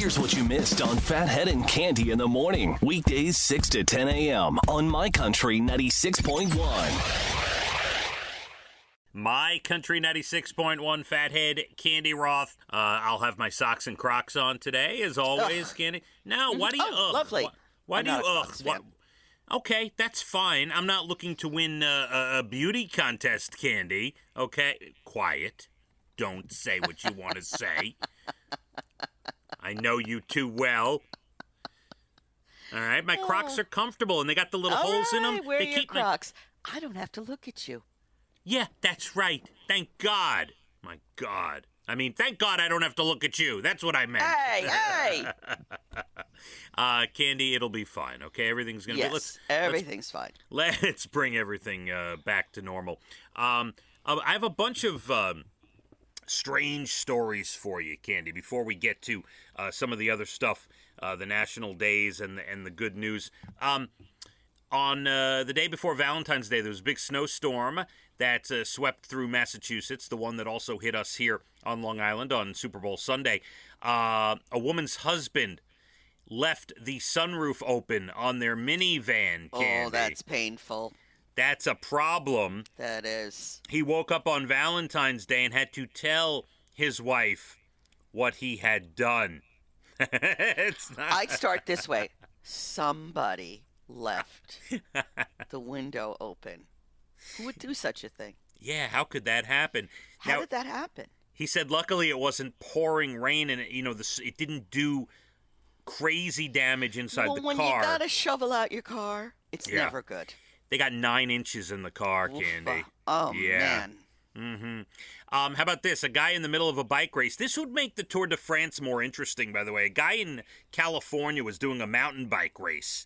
Here's what you missed on Phathead and Cande in the morning. Weekdays 6 to 10 a.m. on My Country 96.1. My Country 96.1 Phathead, Cande Roth. I'll have my socks and Crocs on today, as always, Cande. No, why do you, lovely. Why I'm do you, not a Crocs fan. Okay, that's fine. I'm not looking to win a beauty contest, Cande. Okay, quiet. Don't say what you want to say. I know you too well. All right, my Crocs are comfortable, and they got the little holes in them. Wear They your keep Crocs. I don't have to look at you. Yeah, that's right. Thank God. My God. I mean, thank God I don't have to look at you. That's what I meant. Hey! Cande, it'll be fine, okay? Everything's going to Yes, everything's fine. Let's bring everything back to normal. I have a bunch of strange stories for you, Cande, before we get to some of the other stuff, the national days and the good news. On the day before Valentine's Day, there was a big snowstorm that swept through Massachusetts, the one that also hit us here on Long Island on Super Bowl Sunday. A woman's husband left the sunroof open on their minivan, Cande. Oh, that's painful. That's a problem. That is. He woke up on Valentine's Day and had to tell his wife what he had done. I'd start this way. Somebody left the window open. Who would do such a thing? Yeah, how could that happen? How did that happen? He said luckily it wasn't pouring rain and it didn't do crazy damage inside the car. Well, when you gotta shovel out your car, it's never good. They got 9 inches in the car, Cande. Oh, yeah. man. How about this? A guy in the middle of a bike race. This would make the Tour de France more interesting, by the way. A guy in California was doing a mountain bike race,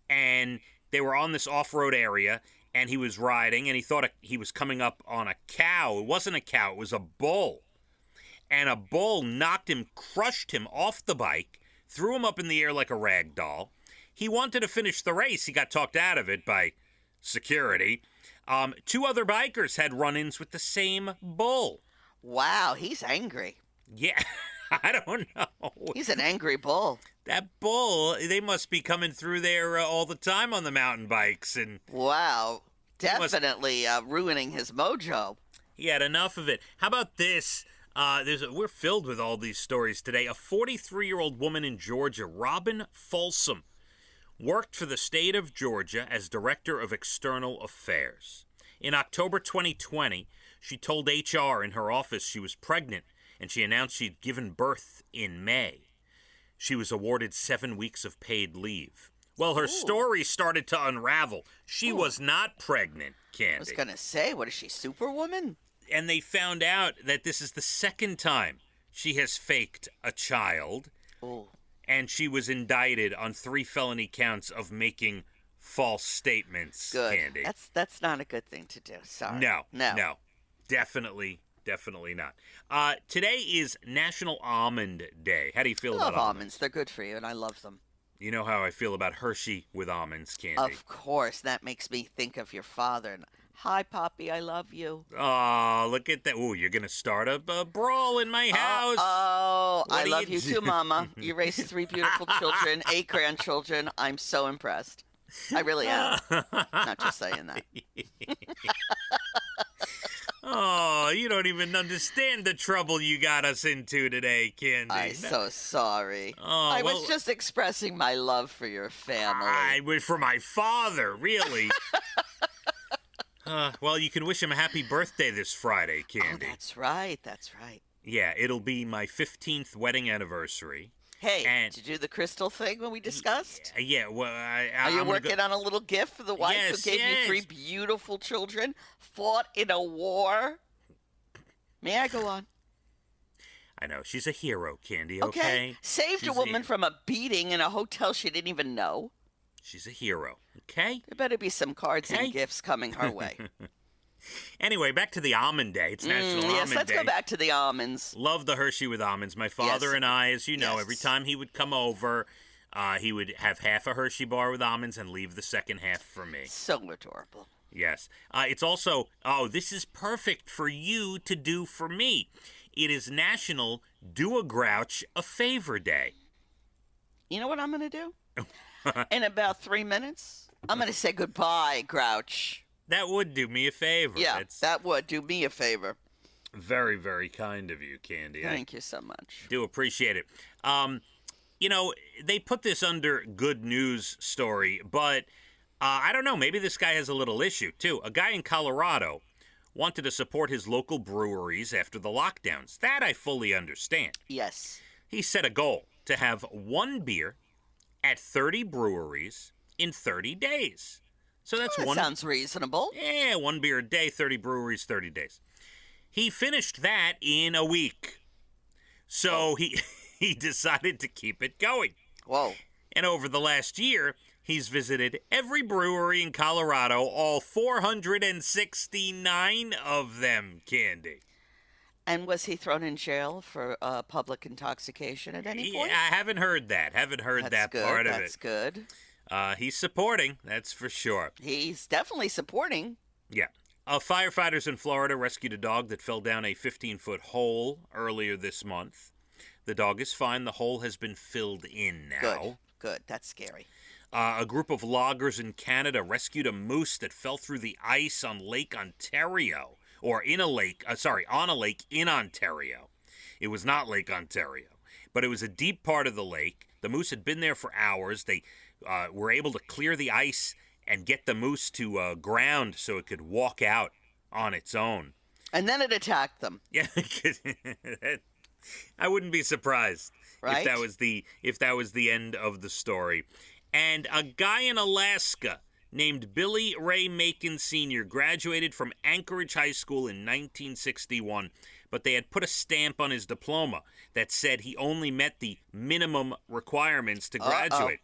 and they were on this off-road area, and he was riding, and he thought he was coming up on a cow. It wasn't a cow. It was a bull. And a bull knocked him, crushed him off the bike, threw him up in the air like a rag doll. He wanted to finish the race. He got talked out of it by security. 2 other bikers had run-ins with the same bull. Wow, he's angry. Yeah, I don't know. He's an angry bull. That bull, they must be coming through there all the time on the mountain bikes. And wow, definitely ruining his mojo. He had enough of it. How about this? We're filled with all these stories today. A 43-year-old woman in Georgia, Robin Folsom, worked for the state of Georgia as Director of External Affairs. In October 2020, she told HR in her office she was pregnant, and she announced she'd given birth in May. She was awarded 7 weeks of paid leave. Well, her story started to unravel. She was not pregnant, Cande. I was going to say, what is she, Superwoman? And they found out that this is the second time she has faked a child. Oh. And she was indicted on 3 felony counts of making false statements, Good. Cande. That's not a good thing to do. Sorry. No. Definitely not. Today is National Almond Day. How do you feel about almonds? I love almonds. They're good for you, and I love them. You know how I feel about Hershey with almonds, Cande. Of course. That makes me think of your father. Hi, Poppy. I love you. Oh, look at that. Oh, you're going to start a brawl in my house. I love you too, Mama. You raised 3 beautiful children, 8 grandchildren. I'm so impressed. I really am. Not just saying that. Oh, you don't even understand the trouble you got us into today, Cande. I'm so sorry. Oh, I was just expressing my love for your family. I was for my father, really. Well, you can wish him a happy birthday this Friday, Cande. Oh, that's right. That's right. Yeah, it'll be my 15th wedding anniversary. Hey, did you do the crystal thing when we discussed? Yeah, well, Are you working on a little gift for the wife who gave you 3 beautiful children, fought in a war? May I go on? I know. She's a hero, Cande, okay? Saved a woman from a beating in a hotel she didn't even know. She's a hero, okay? There better be some cards and gifts coming her way. Anyway, back to the almond day. It's National Almond Day. Yes, let's go back to the almonds. Love the Hershey with almonds. My father and I, as you know, every time he would come over, he would have half a Hershey bar with almonds and leave the second half for me. So adorable. Yes. It's also, this is perfect for you to do for me. It is National Do a Grouch a Favor Day. You know what I'm going to do? In about 3 minutes, I'm going to say goodbye, Grouch. That would do me a favor. Yeah, that would do me a favor. Very, very kind of you, Cande. Thank you so much. Do appreciate it. You know, they put this under good news story, but I don't know. Maybe this guy has a little issue, too. A guy in Colorado wanted to support his local breweries after the lockdowns. That I fully understand. Yes. He set a goal to have one beer at 30 breweries in 30 days. So that's that sounds reasonable. Yeah, one beer a day, 30 breweries, 30 days. He finished that in a week. So he decided to keep it going. Whoa. And over the last year, he's visited every brewery in Colorado, all 469 of them, Cande. And was he thrown in jail for public intoxication at any point? I haven't heard that. Haven't heard that part of it. That's good. He's supporting, that's for sure. He's definitely supporting. Yeah. Firefighters in Florida rescued a dog that fell down a 15-foot hole earlier this month. The dog is fine. The hole has been filled in now. Good. That's scary. A group of loggers in Canada rescued a moose that fell through the ice on Lake Ontario. Or on a lake in Ontario. It was not Lake Ontario, but it was a deep part of the lake. The moose had been there for hours. They were able to clear the ice and get the moose to ground so it could walk out on its own. And then it attacked them. Yeah, I wouldn't be surprised right? if that was the end of the story. And a guy in Alaska named Billy Ray Macon Sr. graduated from Anchorage High School in 1961, but they had put a stamp on his diploma that said he only met the minimum requirements to graduate.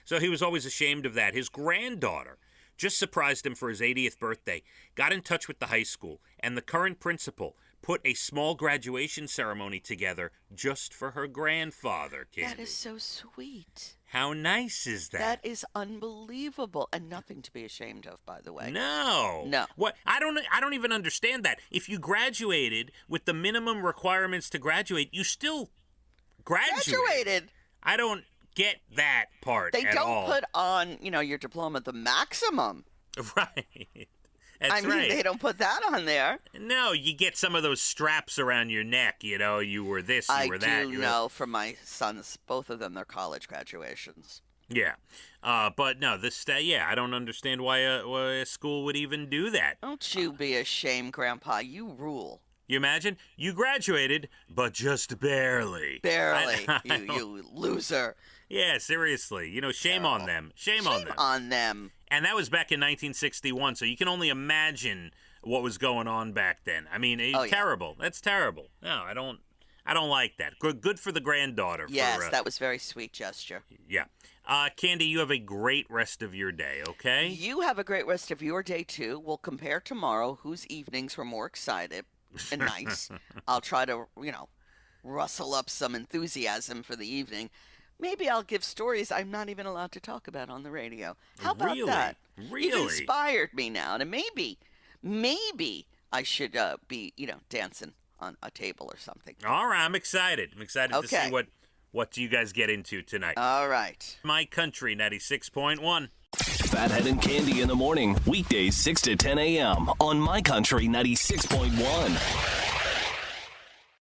So he was always ashamed of that. His granddaughter just surprised him for his 80th birthday, got in touch with the high school, and the current principal put a small graduation ceremony together just for her grandfather, Cande. That is so sweet. How nice is that? That is unbelievable, and nothing to be ashamed of, by the way. No. What? I don't even understand that. If you graduated with the minimum requirements to graduate, you still graduated. I don't get that part at all. They don't put on, your diploma the maximum. Right. That's right. They don't put that on there. No, you get some of those straps around your neck, you were this, you were that. I do know from my sons, both of them, their college graduations. Yeah. But no, I don't understand why a school would even do that. Don't you be ashamed, Grandpa. You rule. You imagine? You graduated, but just barely. Barely. You loser. Yeah, seriously. Shame on them. Shame on them. And that was back in 1961, so you can only imagine what was going on back then. I mean, terrible. Yeah. That's terrible. No, I don't like that. Good for the granddaughter. Yes, that was very sweet gesture. Yeah. Cande, you have a great rest of your day, okay? You have a great rest of your day, too. We'll compare tomorrow whose evenings were more excited and nice. I'll try to, rustle up some enthusiasm for the evening. Maybe I'll give stories I'm not even allowed to talk about on the radio. How about that? Really? You've inspired me now. And maybe I should be, dancing on a table or something. All right. I'm excited. To see what you guys get into tonight. All right. My Country 96.1. Phathead and Cande in the morning. Weekdays 6 to 10 a.m. on My Country 96.1.